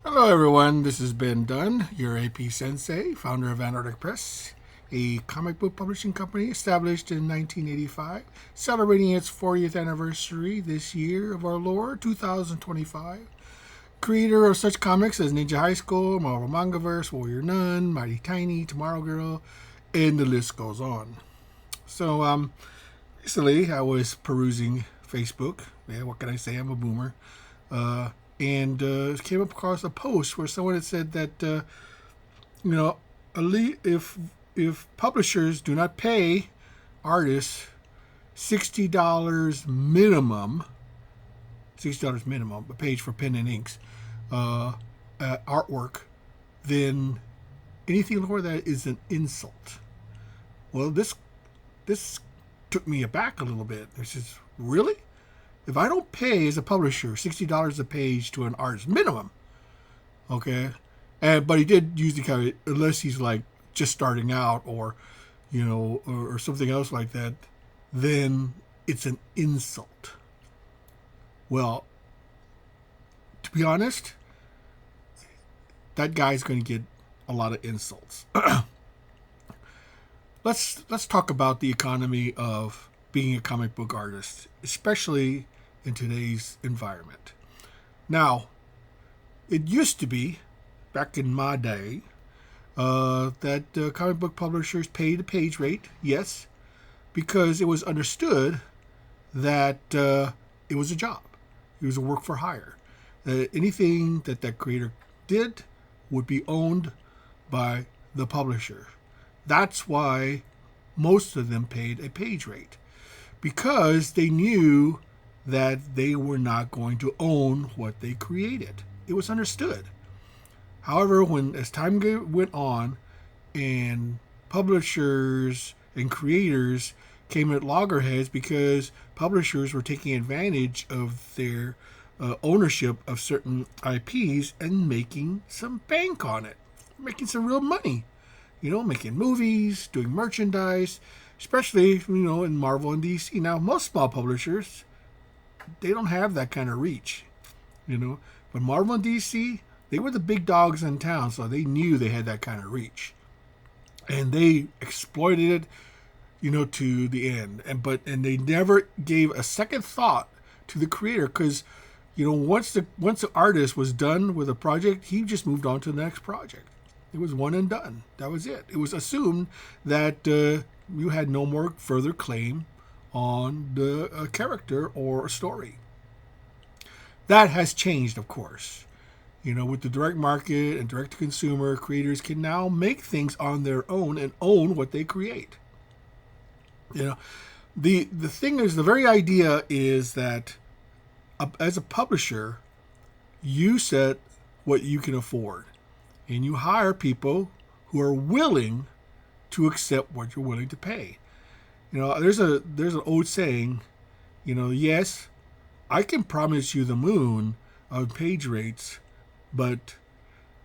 Hello, everyone. This is Ben Dunn, your AP Sensei, founder of Antarctic Press, a comic book publishing company established in 1985, celebrating its 40th anniversary this year of our Lord, 2025. Creator of such comics as Ninja High School, Marvel Mangaverse, Warrior Nun, Mighty Tiny, Tomorrow Girl, and the list goes on. So, recently I was perusing Facebook. Yeah, what can I say? I'm a boomer. And came across a post where someone had said that you know if publishers do not pay artists $60 minimum a page for pen and inks artwork, then anything lower than that is an insult. Well, this took me aback a little bit. This is really, if I don't pay as a publisher $60 a page to an artist minimum, okay, but he did use the kind of, unless he's like just starting out or or something else like that, then it's an insult. Well, to be honest, that guy's going to get a lot of insults. Let's talk about the economy of being a comic book artist, especially in today's environment. Now, it used to be, back in my day, that comic book publishers paid a page rate, yes, because it was understood that it was a job. It was a work for hire. Anything that creator did would be owned by the publisher. That's why most of them paid a page rate, because they knew that they were not going to own what they created. It was understood. However, as time went on and publishers and creators came at loggerheads because publishers were taking advantage of their ownership of certain IPs and making some bank on it, making some real money. Making movies, doing merchandise, especially, in Marvel and DC. Now, most small publishers, they don't have that kind of reach, But Marvel and DC, they were the big dogs in town, so they knew they had that kind of reach. And they exploited it, to the end. And they never gave a second thought to the creator, because, once the artist was done with a project, he just moved on to the next project. It was one and done. That was it. It was assumed that you had no more further claim on the character or a story. That has changed, of course. With the direct market and direct to consumer, creators can now make things on their own and own what they create. The thing is, the very idea is that as a publisher, you set what you can afford. And you hire people who are willing to accept what you're willing to pay. There's an old saying, yes, I can promise you the moon on page rates, but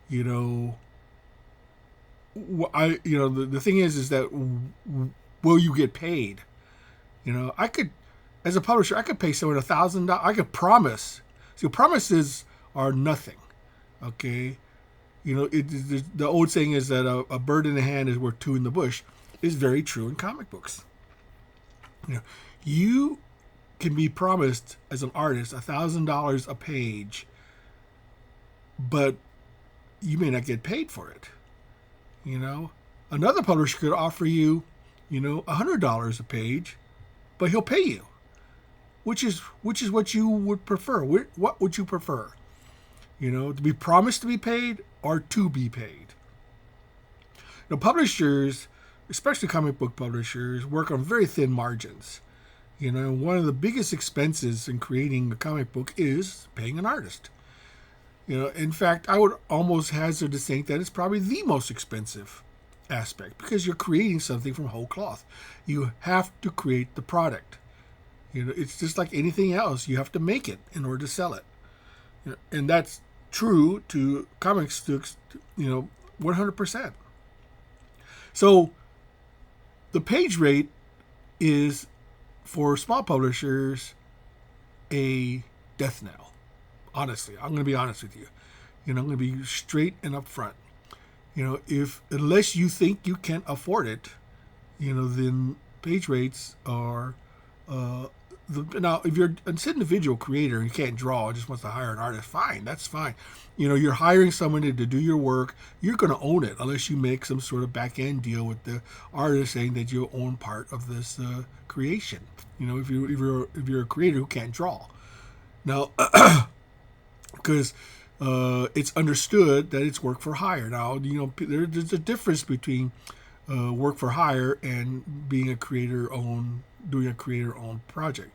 the thing is that will you get paid? I could, as a publisher, I could pay someone $1,000. I could promise. So promises are nothing. Okay. The old saying is that a bird in the hand is worth two in the bush is very true in comic books. You can be promised as an artist $1,000 a page, but you may not get paid for it. Another publisher could offer you, $100 a page, but he'll pay you. Which is what you would prefer? What would you prefer? To be promised to be paid or to be paid. Now, publishers, especially comic book publishers, work on very thin margins. One of the biggest expenses in creating a comic book is paying an artist. In fact, I would almost hazard to think that it's probably the most expensive aspect, because you're creating something from whole cloth. You have to create the product. It's just like anything else. You have to make it in order to sell it. And that's true to comics to 100%. So the page rate is, for small publishers, a death knell. Honestly, I'm going to be honest with you. I'm going to be straight and upfront. If unless you think you can afford it, then page rates are now, if you're an individual creator and you can't draw and just wants to hire an artist, fine, that's fine. You're hiring someone to do your work. You're going to own it unless you make some sort of back end deal with the artist saying that you own part of this creation. If you're a creator who can't draw, now because it's understood that it's work for hire. Now, there's a difference between work for hire and being doing a creator-owned project.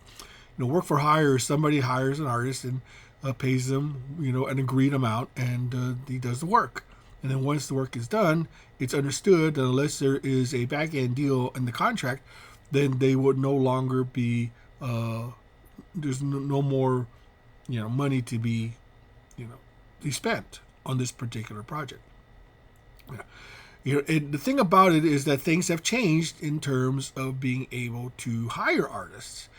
Work for hire is somebody hires an artist and pays them, an agreed amount, and he does the work. And then once the work is done, it's understood that unless there is a back-end deal in the contract, then they would no longer be, there's no more, money to be, be spent on this particular project. And the thing about it is that things have changed in terms of being able to hire artists.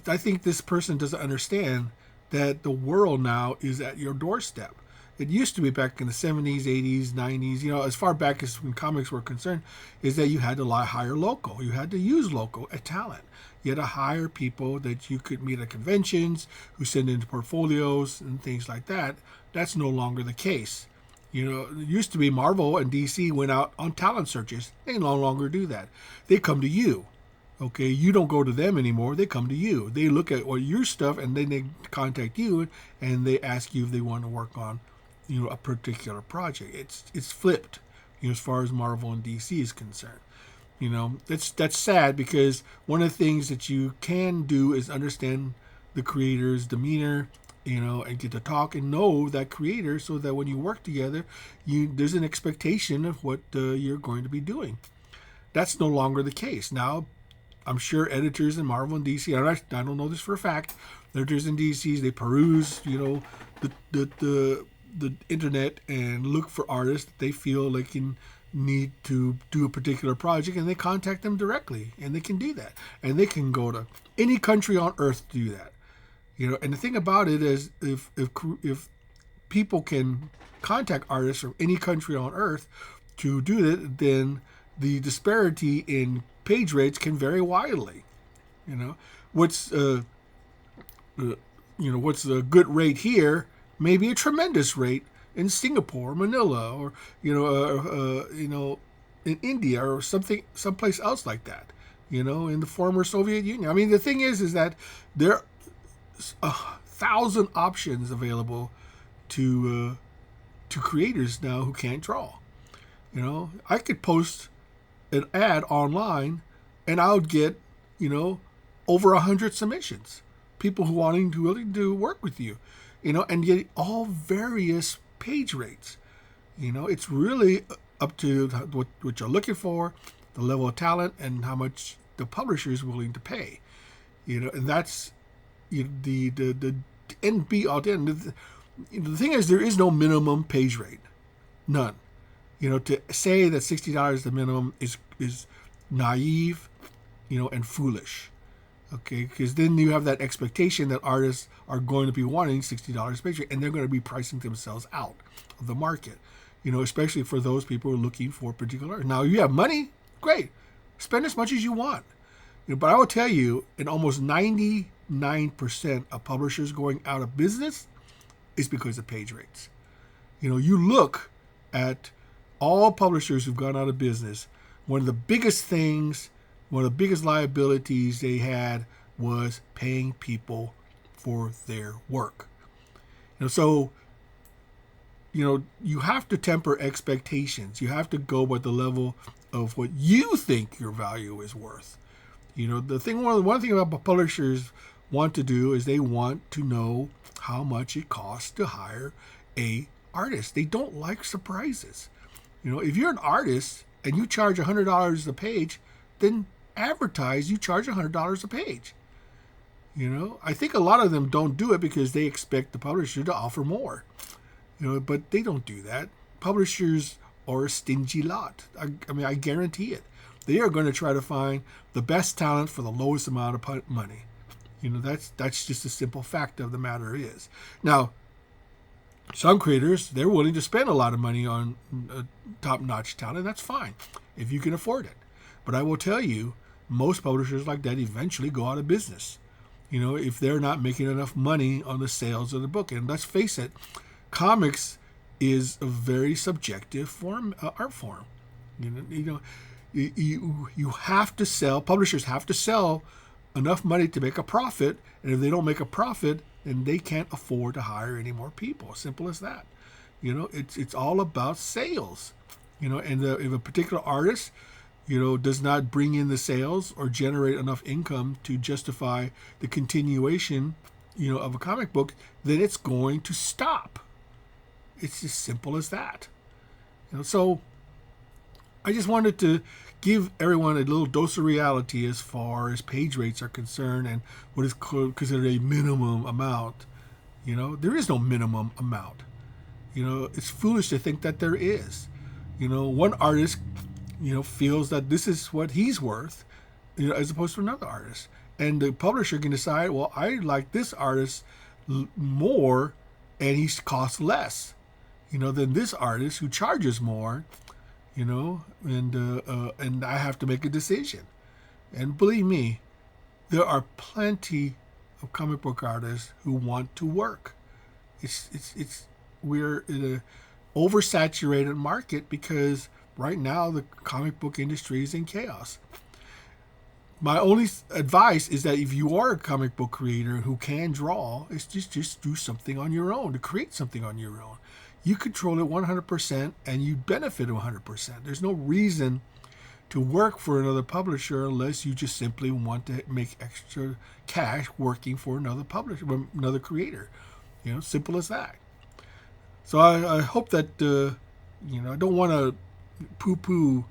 I think this person doesn't understand that the world now is at your doorstep. It used to be back in the 70s, 80s, 90s, as far back as when comics were concerned, is that you had to hire local. You had to use local talent. You had to hire people that you could meet at conventions, who send in portfolios and things like that. That's no longer the case. It used to be Marvel and DC went out on talent searches. They no longer do that. They come to you. Okay, you don't go to them anymore. They come to you. They look at your stuff and then they contact you and they ask you if they want to work on, a particular project. It's flipped, as far as Marvel and DC is concerned. That's sad because one of the things that you can do is understand the creator's demeanor, and get to talk and know that creator so that when you work together, there's an expectation of what you're going to be doing. That's no longer the case. Now, I'm sure editors in Marvel and DC, I don't know this for a fact, editors in DCs, they peruse, the internet and look for artists that they feel they can need to do a particular project, and they contact them directly, and they can do that. And they can go to any country on earth to do that. And the thing about it is, if people can contact artists from any country on earth to do it, then the disparity in page rates can vary widely. What's what's a good rate here may be a tremendous rate in Singapore, Manila, or in India or someplace else like that. In the former Soviet Union. I mean, the thing is that there 1,000 options available to creators now who can't draw. I could post an ad online and I would get over 100 submissions, people who wanting to willing to work with you, and get all various page rates. It's really up to what you're looking for, the level of talent, and how much the publisher is willing to pay. And that's the end be all end. The thing is, there is no minimum page rate, none. To say that $60 is the minimum is naive, and foolish. Okay, because then you have that expectation that artists are going to be wanting $60 page rate, and they're going to be pricing themselves out of the market. Especially for those people who are looking for particular. Now, you have money, great, spend as much as you want. But I will tell you, in almost 99% of publishers going out of business is because of page rates. You look at all publishers who've gone out of business, one of the biggest liabilities they had was paying people for their work. So you have to temper expectations. You have to go by the level of what you think your value is worth. One thing about publishers want to do is they want to know how much it costs to hire a artist. They don't like surprises. If you're an artist and you charge $100 a page, then advertise you charge $100 a page. I think a lot of them don't do it because they expect the publisher to offer more. But they don't do that. Publishers are a stingy lot. I guarantee it. They are going to try to find the best talent for the lowest amount of money. That's just a simple fact of the matter is. Now, Some creators, they're willing to spend a lot of money on top-notch talent, and that's fine if you can afford it. But I will tell you, most publishers like that eventually go out of business. If they're not making enough money on the sales of the book. And let's face it, comics is a very subjective art form. You have to sell. Publishers have to sell enough money to make a profit, and if they don't make a profit, then they can't afford to hire any more people. Simple as that. It's all about sales. And if a particular artist, does not bring in the sales or generate enough income to justify the continuation, of a comic book, then it's going to stop. It's as simple as that. So I just wanted to give everyone a little dose of reality as far as page rates are concerned and what is considered a minimum amount. There is no minimum amount. It's foolish to think that there is. One artist, feels that this is what he's worth, as opposed to another artist. And the publisher can decide, well, I like this artist more and he costs less, than this artist who charges more, and I have to make a decision. And believe me, there are plenty of comic book artists who want to work. We're in a oversaturated market because right now the comic book industry is in chaos. My only advice is that if you are a comic book creator who can draw, is just do something on your own, to create something on your own. You control it 100% and you benefit 100%. There's no reason to work for another publisher unless you just simply want to make extra cash working for another publisher, another creator. Simple as that. So I hope that, I don't want to poo-poo,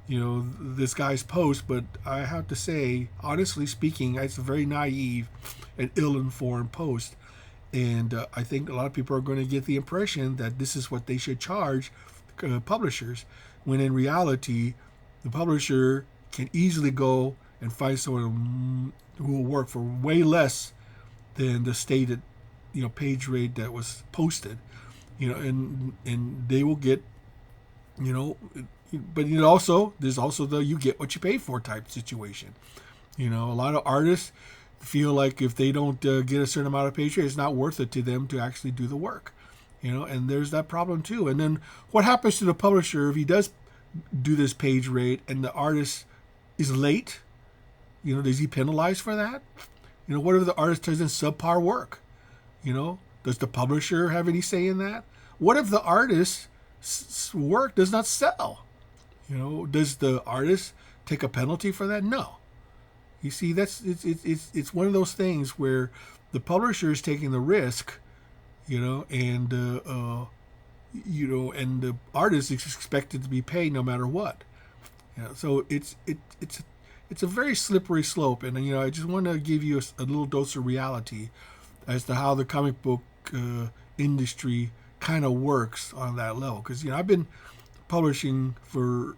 this guy's post, but I have to say, honestly speaking, it's a very naive and ill-informed post. And I think a lot of people are going to get the impression that this is what they should charge publishers, when in reality, the publisher can easily go and find someone who will work for way less than the stated, page rate that was posted, and they will get, but there's also the you get what you pay for type situation. A lot of artists feel like if they don't get a certain amount of page rate, it's not worth it to them to actually do the work. And there's that problem too. And then what happens to the publisher if he does do this page rate and the artist is late? Does he penalize for that? What if the artist does in subpar work? Does the publisher have any say in that? What if the artist's work does not sell? Does the artist take a penalty for that? No. You see, it's one of those things where the publisher is taking the risk, and the artist is expected to be paid no matter what. So it's a very slippery slope, and I just want to give you a little dose of reality as to how the comic book industry kind of works on that level. Because I've been publishing for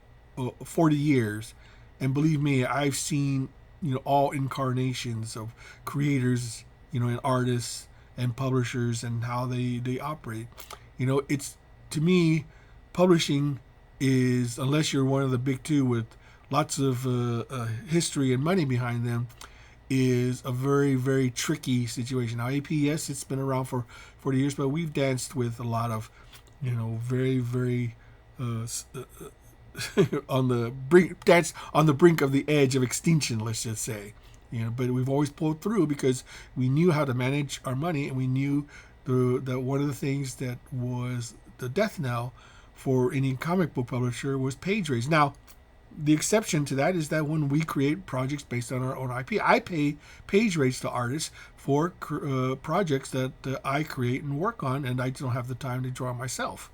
40 years, and believe me, I've seen all incarnations of creators, and artists and publishers and how they operate. It's, to me, publishing is, unless you're one of the big two with lots of history and money behind them, is a very, very tricky situation. Now, APS, it's been around for 40 years, but we've danced with a lot of, very, very on the brink of the edge of extinction, let's just say. But we've always pulled through because we knew how to manage our money, and we knew that one of the things that was the death knell for any comic book publisher was page rates. Now, the exception to that is that when we create projects based on our own IP, I pay page rates to artists for projects that I create and work on, and I don't have the time to draw myself.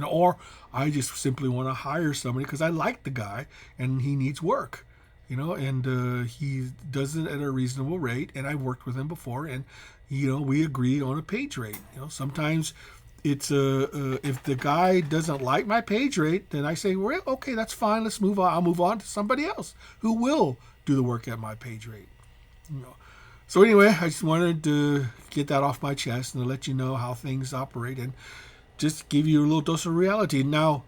Or I just simply want to hire somebody because I like the guy and he needs work, and he does it at a reasonable rate, and I've worked with him before, and we agreed on a page rate. Sometimes it's if the guy doesn't like my page rate, then I say, well, okay, that's fine, let's move on. I'll move on to somebody else who will do the work at my page rate. So anyway, I just wanted to get that off my chest and to let you know how things operate and just give you a little dose of reality. Now,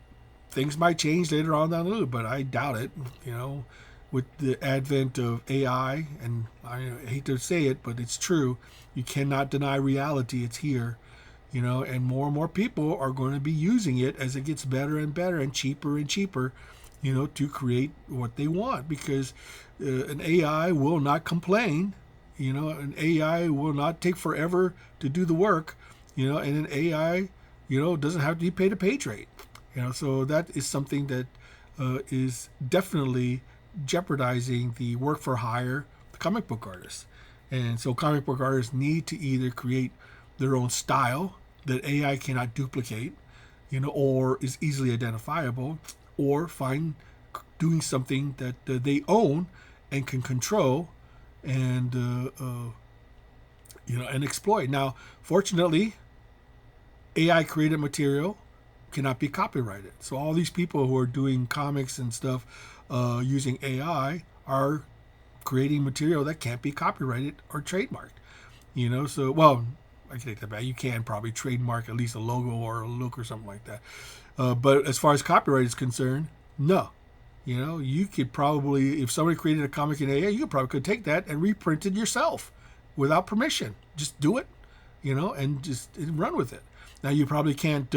things might change later on down the road, but I doubt it. You know, with the advent of AI, and I hate to say it, but it's true. You cannot deny reality. It's here. You know, and more people are going to be using it as it gets better and better and cheaper, you know, to create what they want, because an AI will not complain. You know, an AI will not take forever to do the work. You know, and an AI, you know, doesn't have to be paid a page rate. You know, so that is something that is definitely jeopardizing the work for hire comic book artists. And so comic book artists need to either create their own style that AI cannot duplicate, you know, or is easily identifiable, or find doing something that they own and can control and you know, and exploit. Now, fortunately, AI created material cannot be copyrighted. So all these people who are doing comics and stuff using AI are creating material that can't be copyrighted or trademarked. You know, so well, I can take that back. You can probably trademark at least a logo or a look or something like that. But as far as copyright is concerned, no. You know, you could probably, if somebody created a comic in AI, you could take that and reprint it yourself without permission. Just do it, you know, and just run with it. Now you probably can't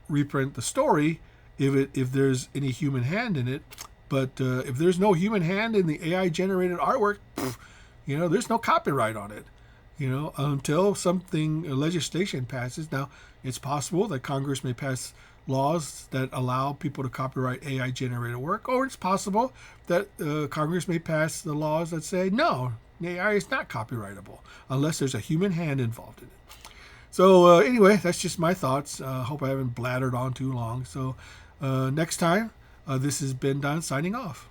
reprint the story if there's any human hand in it, but if there's no human hand in the AI generated artwork, you know, there's no copyright on it. You know, until something legislation passes. Now, it's possible that Congress may pass laws that allow people to copyright AI generated work, or it's possible that Congress may pass the laws that say no, AI is not copyrightable unless there's a human hand involved in it. So anyway, that's just my thoughts. Hope I haven't blattered on too long. So next time, this has been Don signing off.